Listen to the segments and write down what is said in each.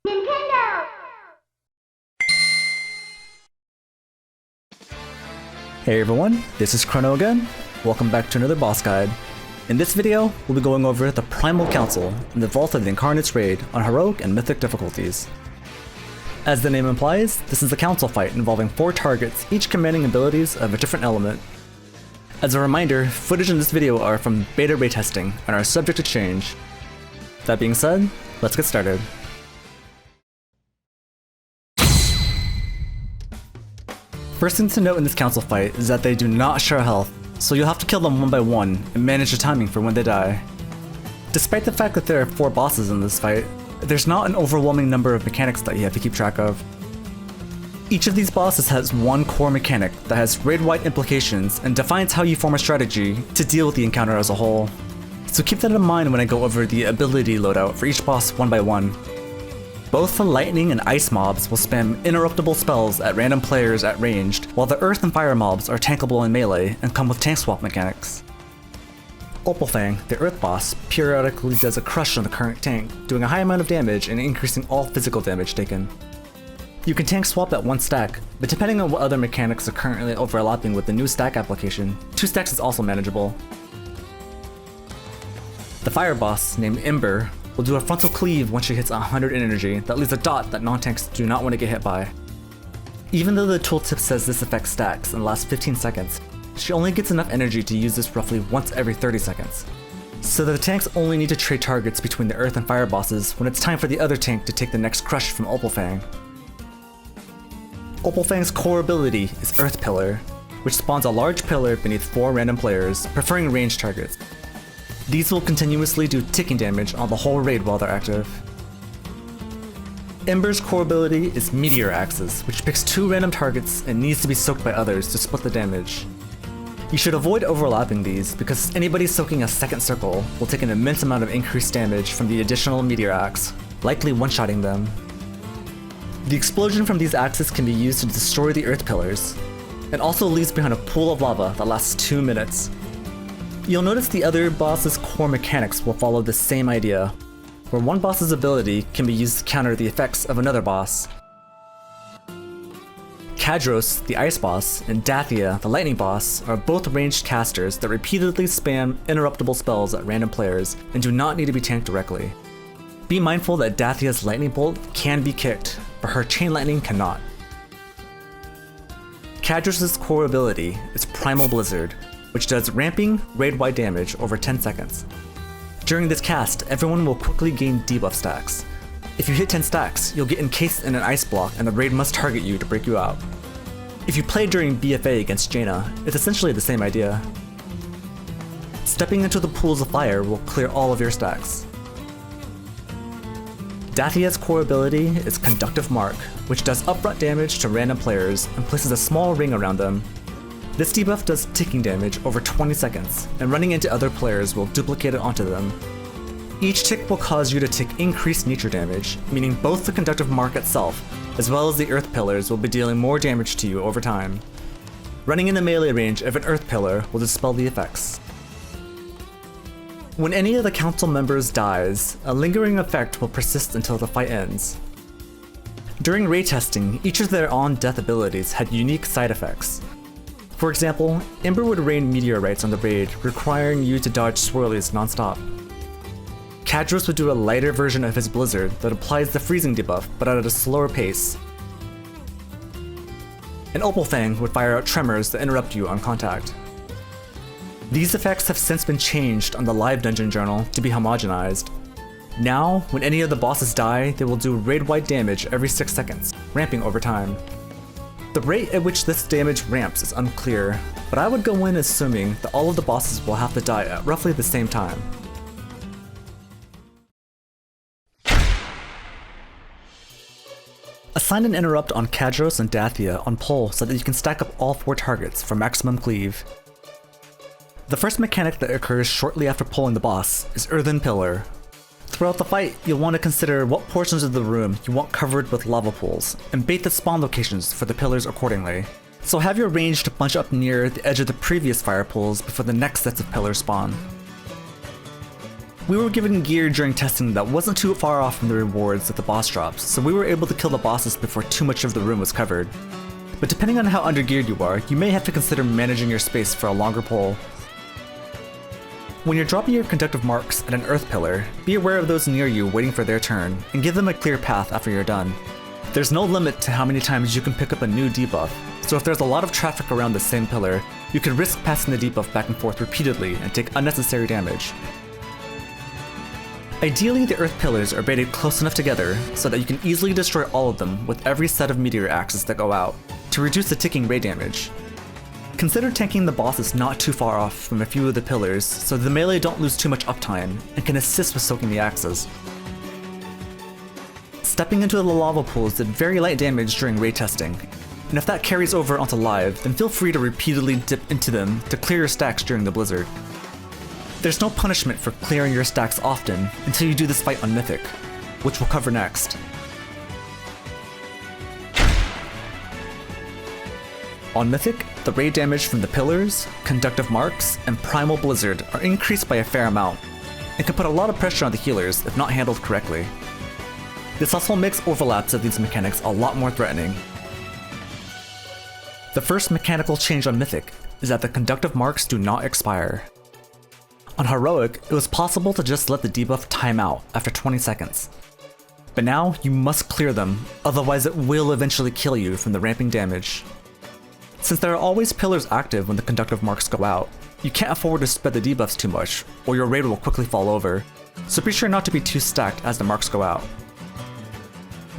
Nintendo! Hey everyone, this is Chrono again. Welcome back to another boss guide. In this video, we'll be going over the Primal Council in the Vault of the Incarnates raid on Heroic and Mythic difficulties. As the name implies, this is a council fight involving 4 targets, each commanding abilities of a different element. As a reminder, footage in this video are from beta raid testing and are subject to change. That being said, let's get started. First thing to note in this council fight is that they do not share health, so you'll have to kill them one by one and manage the timing for when they die. Despite the fact that there are 4 bosses in this fight, there's not an overwhelming number of mechanics that you have to keep track of. Each of these bosses has one core mechanic that has raid-wide implications and defines how you form a strategy to deal with the encounter as a whole. So keep that in mind when I go over the ability loadout for each boss one by one. Both the lightning and ice mobs will spam interruptible spells at random players at ranged, while the earth and fire mobs are tankable in melee and come with tank swap mechanics. Opalfang, the earth boss, periodically does a crush on the current tank, doing a high amount of damage and increasing all physical damage taken. You can tank swap at 1 stack, but depending on what other mechanics are currently overlapping with the new stack application, 2 stacks is also manageable. The fire boss, named Ember, will do a frontal cleave once she hits 100 energy that leaves a dot that non-tanks do not want to get hit by. Even though the tooltip says this effect stacks and lasts 15 seconds, she only gets enough energy to use this roughly once every 30 seconds. So the tanks only need to trade targets between the earth and fire bosses when it's time for the other tank to take the next crush from Opalfang. Opalfang's core ability is Earth Pillar, which spawns a large pillar beneath 4 random players, preferring ranged targets. These will continuously do ticking damage on the whole raid while they're active. Ember's core ability is Meteor Axes, which picks 2 random targets and needs to be soaked by others to split the damage. You should avoid overlapping these because anybody soaking a second circle will take an immense amount of increased damage from the additional Meteor Axe, likely one-shotting them. The explosion from these axes can be used to destroy the earth pillars, and also leaves behind a pool of lava that lasts 2 minutes. You'll notice the other boss's core mechanics will follow the same idea, where one boss's ability can be used to counter the effects of another boss. Kadros, the ice boss, and Dathia, the lightning boss, are both ranged casters that repeatedly spam interruptible spells at random players and do not need to be tanked directly. Be mindful that Dathia's lightning bolt can be kicked, but her chain lightning cannot. Kadros' core ability is Primal Blizzard, which does ramping, raid-wide damage over 10 seconds. During this cast, everyone will quickly gain debuff stacks. If you hit 10 stacks, you'll get encased in an ice block and the raid must target you to break you out. If you play during BFA against Jaina, it's essentially the same idea. Stepping into the pools of fire will clear all of your stacks. Dathia's core ability is Conductive Mark, which does upfront damage to random players and places a small ring around them. This debuff does ticking damage over 20 seconds, and running into other players will duplicate it onto them. Each tick will cause you to take increased nature damage, meaning both the Conductive Mark itself, as well as the earth pillars will be dealing more damage to you over time. Running in the melee range of an earth pillar will dispel the effects. When any of the council members dies, a lingering effect will persist until the fight ends. During raid testing, each of their on-death abilities had unique side effects. For example, Ember would rain meteorites on the raid, requiring you to dodge swirlies non-stop. Kadros would do a lighter version of his blizzard that applies the freezing debuff, but at a slower pace. And Opalfang would fire out tremors that interrupt you on contact. These effects have since been changed on the live dungeon journal to be homogenized. Now, when any of the bosses die, they will do raid-wide damage every 6 seconds, ramping over time. The rate at which this damage ramps is unclear, but I would go in assuming that all of the bosses will have to die at roughly the same time. Assign an interrupt on Kadros and Dathia on pull so that you can stack up all 4 targets for maximum cleave. The first mechanic that occurs shortly after pulling the boss is Earthen Pillar. Throughout the fight, you'll want to consider what portions of the room you want covered with lava pools, and bait the spawn locations for the pillars accordingly. So have your ranged bunch up near the edge of the previous fire pools before the next sets of pillars spawn. We were given gear during testing that wasn't too far off from the rewards that the boss drops, so we were able to kill the bosses before too much of the room was covered. But depending on how undergeared you are, you may have to consider managing your space for a longer pull. When you're dropping your conductive marks at an earth pillar, be aware of those near you waiting for their turn, and give them a clear path after you're done. There's no limit to how many times you can pick up a new debuff, so if there's a lot of traffic around the same pillar, you can risk passing the debuff back and forth repeatedly and take unnecessary damage. Ideally, the earth pillars are baited close enough together so that you can easily destroy all of them with every set of meteor axes that go out, to reduce the ticking raid damage. Consider tanking the bosses not too far off from a few of the pillars so the melee don't lose too much uptime and can assist with soaking the axes. Stepping into the lava pools did very light damage during raid testing, and if that carries over onto live, then feel free to repeatedly dip into them to clear your stacks during the blizzard. There's no punishment for clearing your stacks often until you do this fight on Mythic, which we'll cover next. On Mythic, the raid damage from the pillars, conductive marks, and Primal Blizzard are increased by a fair amount, and can put a lot of pressure on the healers if not handled correctly. This also makes overlaps of these mechanics a lot more threatening. The first mechanical change on Mythic is that the conductive marks do not expire. On Heroic, it was possible to just let the debuff time out after 20 seconds. But now, you must clear them, otherwise it will eventually kill you from the ramping damage. Since there are always pillars active when the conductive marks go out, you can't afford to spread the debuffs too much, or your raid will quickly fall over, so be sure not to be too stacked as the marks go out.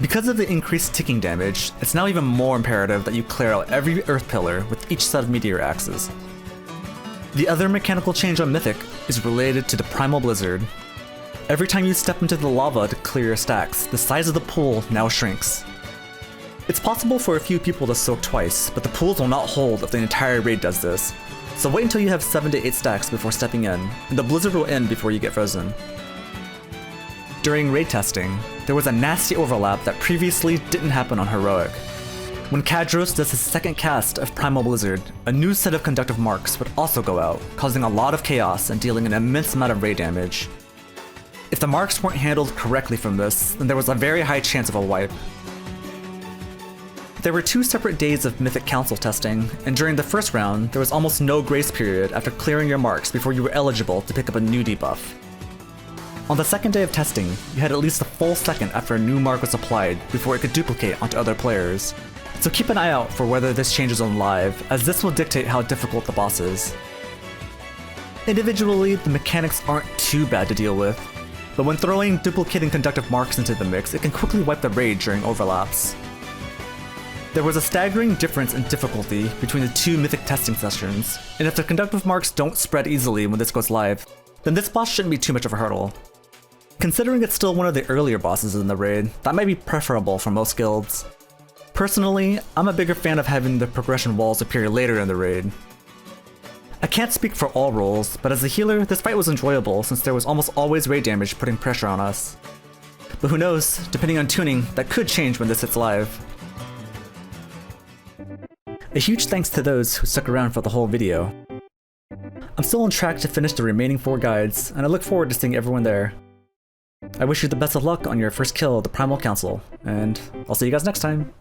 Because of the increased ticking damage, it's now even more imperative that you clear out every earth pillar with each set of meteor axes. The other mechanical change on Mythic is related to the Primal Blizzard. Every time you step into the lava to clear your stacks, the size of the pool now shrinks. It's possible for a few people to soak twice, but the pools will not hold if the entire raid does this, so wait until you have 7 to 8 stacks before stepping in, and the blizzard will end before you get frozen. During raid testing, there was a nasty overlap that previously didn't happen on Heroic. When Kadros does his second cast of Primal Blizzard, a new set of conductive marks would also go out, causing a lot of chaos and dealing an immense amount of raid damage. If the marks weren't handled correctly from this, then there was a very high chance of a wipe. There were 2 separate days of Mythic Council testing, and during the first round, there was almost no grace period after clearing your marks before you were eligible to pick up a new debuff. On the second day of testing, you had at least a full second after a new mark was applied before it could duplicate onto other players. So keep an eye out for whether this changes on live, as this will dictate how difficult the boss is. Individually, the mechanics aren't too bad to deal with, but when throwing duplicating conductive marks into the mix, it can quickly wipe the raid during overlaps. There was a staggering difference in difficulty between the 2 Mythic testing sessions, and if the conductive marks don't spread easily when this goes live, then this boss shouldn't be too much of a hurdle. Considering it's still one of the earlier bosses in the raid, that might be preferable for most guilds. Personally, I'm a bigger fan of having the progression walls appear later in the raid. I can't speak for all roles, but as a healer, this fight was enjoyable since there was almost always raid damage putting pressure on us. But who knows, depending on tuning, that could change when this hits live. A huge thanks to those who stuck around for the whole video. I'm still on track to finish the remaining 4 guides, and I look forward to seeing everyone there. I wish you the best of luck on your first kill of the Primal Council, and I'll see you guys next time.